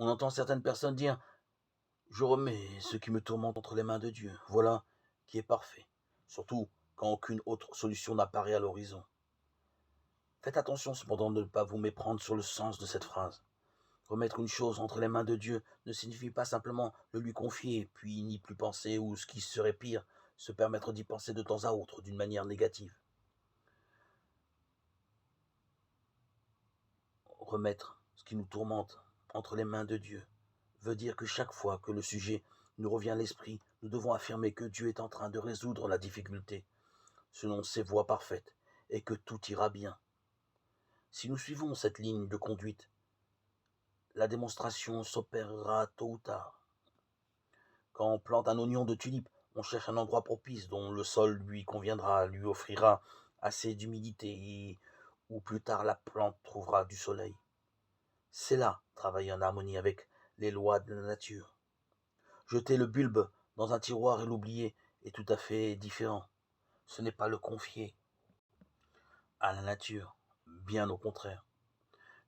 On entend certaines personnes dire: je remets ce qui me tourmente entre les mains de Dieu. Voilà qui est parfait. Surtout quand aucune autre solution n'apparaît à l'horizon. Faites attention cependant de ne pas vous méprendre sur le sens de cette phrase. Remettre une chose entre les mains de Dieu ne signifie pas simplement le lui confier, puis n'y plus penser, ou ce qui serait pire, se permettre d'y penser de temps à autre d'une manière négative. Remettre ce qui nous tourmente entre les mains de Dieu veut dire que chaque fois que le sujet nous revient à l'esprit, nous devons affirmer que Dieu est en train de résoudre la difficulté selon ses voies parfaites et que tout ira bien. Si nous suivons cette ligne de conduite, la démonstration s'opérera tôt ou tard. Quand on plante un oignon de tulipe, on cherche un endroit propice dont le sol lui conviendra, lui offrira assez d'humidité et où plus tard la plante trouvera du soleil. C'est là travailler en harmonie avec les lois de la nature. Jeter le bulbe dans un tiroir et l'oublier est tout à fait différent. Ce n'est pas le confier à la nature, bien au contraire.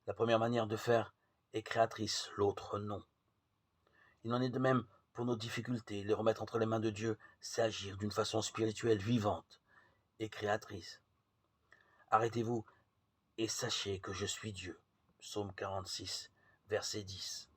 La première manière de faire est créatrice, l'autre non. Il en est de même pour nos difficultés. Les remettre entre les mains de Dieu, c'est agir d'une façon spirituelle, vivante et créatrice. Arrêtez-vous et sachez que je suis Dieu. Psaume 46, verset 10.